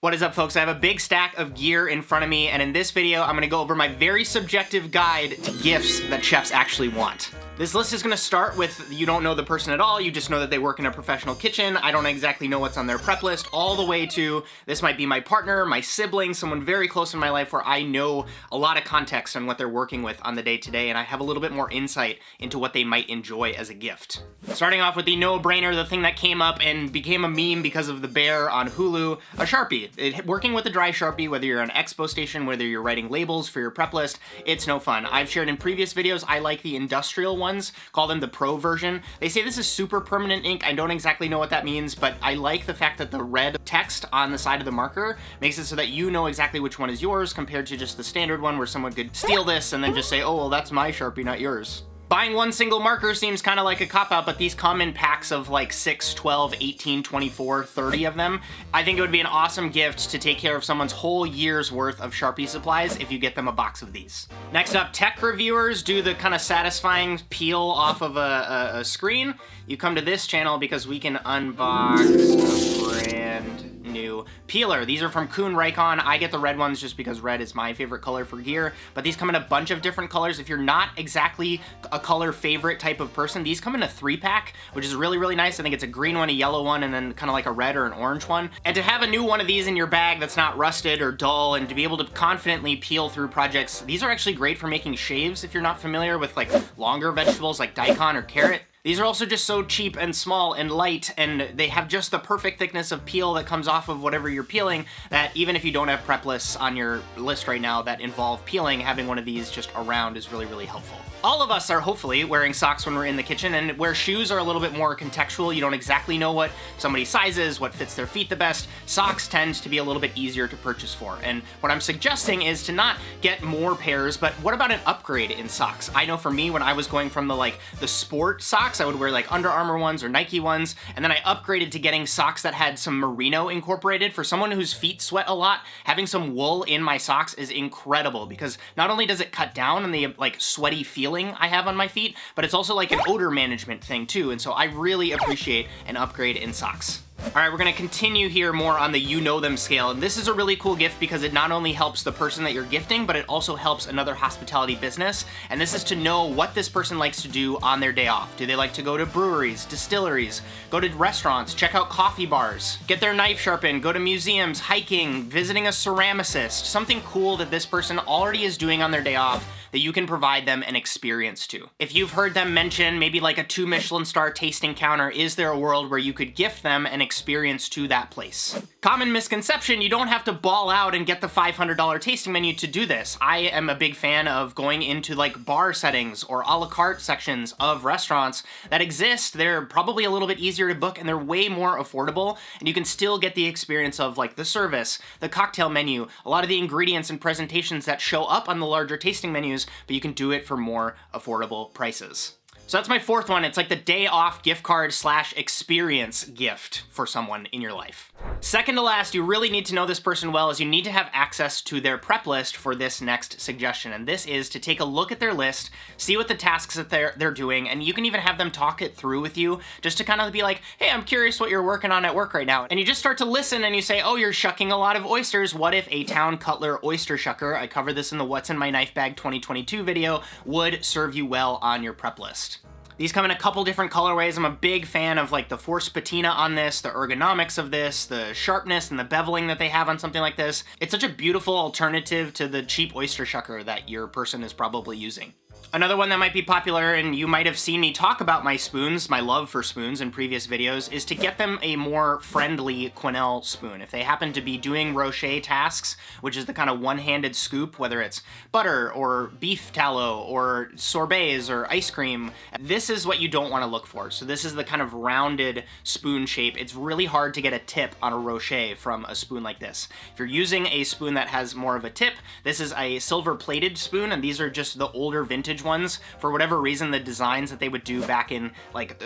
What is up, folks? I have a big stack of gear in front of me, and in this video, I'm gonna go over my very subjective guide to gifts that chefs actually want. This list is gonna start with, you don't know the person at all, you just know that they work in a professional kitchen, I don't exactly know what's on their prep list, all the way to, this might be my partner, my sibling, someone very close in my life where I know a lot of context on what they're working with on the day-to-day, and I have a little bit more insight into what they might enjoy as a gift. Starting off with the no-brainer, the thing that came up and became a meme because of the bear on Hulu, a Sharpie. Working with a dry Sharpie, whether you're on expo station, whether you're writing labels for your prep list, it's no fun. I've shared in previous videos, I like the industrial ones, call them the pro version. They say this is super permanent ink. I don't exactly know what that means, but I like the fact that the red text on the side of the marker makes it so that you know exactly which one is yours compared to just the standard one where someone could steal this and then just say, oh, well, that's my Sharpie, not yours. Buying one single marker seems kind of like a cop-out, but these come in packs of like 6, 12, 18, 24, 30 of them. I think it would be an awesome gift to take care of someone's whole year's worth of Sharpie supplies if you get them a box of these. Next up, tech reviewers do the kind of satisfying peel off of a screen. You come to this channel because we can unbox a brand new peeler. These are from Kuhn Rikon. I get the red ones just because red is my favorite color for gear, but these come in a bunch of different colors. If you're not exactly a color favorite type of person, these come in a 3-pack, which is really, really nice. I think it's a green one, a yellow one, and then kind of like a red or an orange one. And to have a new one of these in your bag that's not rusted or dull, and to be able to confidently peel through projects, these are actually great for making shaves if you're not familiar with like longer vegetables like daikon or carrot. These are also just so cheap and small and light, and they have just the perfect thickness of peel that comes off of whatever you're peeling, that even if you don't have prep lists on your list right now that involve peeling, having one of these just around is really, really helpful. All of us are hopefully wearing socks when we're in the kitchen, and where shoes are a little bit more contextual, you don't exactly know what somebody's size is, what fits their feet the best, socks tend to be a little bit easier to purchase for. And what I'm suggesting is to not get more pairs, but what about an upgrade in socks? I know for me, when I was going from the sport socks, I would wear like Under Armour ones or Nike ones, and then I upgraded to getting socks that had some merino incorporated. For someone whose feet sweat a lot, having some wool in my socks is incredible, because not only does it cut down on the like sweaty feeling I have on my feet, but it's also like an odor management thing too, and so I really appreciate an upgrade in socks. All right, we're gonna continue here more on the you know them scale, and this is a really cool gift because it not only helps the person that you're gifting, but it also helps another hospitality business, and this is to know what this person likes to do on their day off. Do they like to go to breweries, distilleries, go to restaurants, check out coffee bars, get their knife sharpened, go to museums, hiking, visiting a ceramicist, something cool that this person already is doing on their day off that you can provide them an experience to. If you've heard them mention maybe like a 2 Michelin-star tasting counter, is there a world where you could gift them an experience to that place? Common misconception, you don't have to ball out and get the $500 tasting menu to do this. I am a big fan of going into like bar settings or a la carte sections of restaurants that exist. They're probably a little bit easier to book and they're way more affordable, and you can still get the experience of like the service, the cocktail menu, a lot of the ingredients and presentations that show up on the larger tasting menus, but you can do it for more affordable prices. So that's my fourth one. It's like the day off gift card / experience gift for someone in your life. Second to last, you really need to know this person well, is you need to have access to their prep list for this next suggestion. And this is to take a look at their list, see what the tasks that they're doing, and you can even have them talk it through with you just to kind of be like, hey, I'm curious what you're working on at work right now. And you just start to listen and you say, oh, you're shucking a lot of oysters. What if a Town Cutler oyster shucker, I covered this in the What's in My Knife Bag 2022 video, would serve you well on your prep list. These come in a couple different colorways. I'm a big fan of like the forced patina on this, the ergonomics of this, the sharpness and the beveling that they have on something like this. It's such a beautiful alternative to the cheap oyster shucker that your person is probably using. Another one that might be popular, and you might have seen me talk about my spoons, my love for spoons in previous videos, is to get them a more friendly quenelle spoon. If they happen to be doing rocher tasks, which is the kind of one-handed scoop, whether it's butter or beef tallow or sorbets or ice cream, this is what you don't want to look for. So this is the kind of rounded spoon shape. It's really hard to get a tip on a rocher from a spoon like this. If you're using a spoon that has more of a tip, this is a silver-plated spoon, and these are just the older vintage ones. For whatever reason, the designs that they would do back in like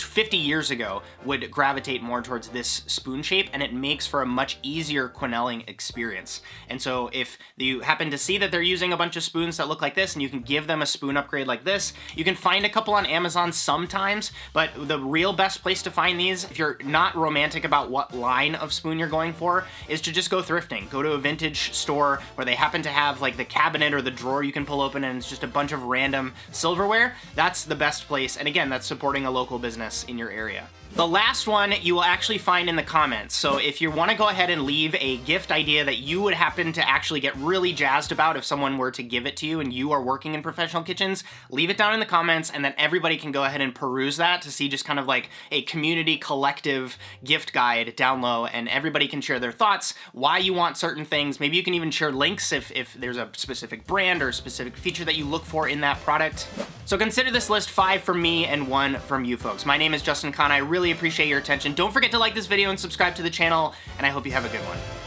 50 years ago would gravitate more towards this spoon shape, and it makes for a much easier quenelling experience. And so if you happen to see that they're using a bunch of spoons that look like this and you can give them a spoon upgrade like this, you can find a couple on Amazon sometimes, but the real best place to find these, if you're not romantic about what line of spoon you're going for, is to just go thrifting. Go to a vintage store where they happen to have like the cabinet or the drawer you can pull open and it's just a bunch of random silverware. That's the best place, and again, that's supporting a local business in your area. The last one you will actually find in the comments. So if you want to go ahead and leave a gift idea that you would happen to actually get really jazzed about if someone were to give it to you and you are working in professional kitchens, leave it down in the comments, and then everybody can go ahead and peruse that to see just kind of like a community collective gift guide down low, and everybody can share their thoughts, why you want certain things. Maybe you can even share links if there's a specific brand or a specific feature that you look for in that product. So consider this list 5 from me and 1 from you folks. My name is Justin Khanna. I really appreciate your attention. Don't forget to like this video and subscribe to the channel, and I hope you have a good one.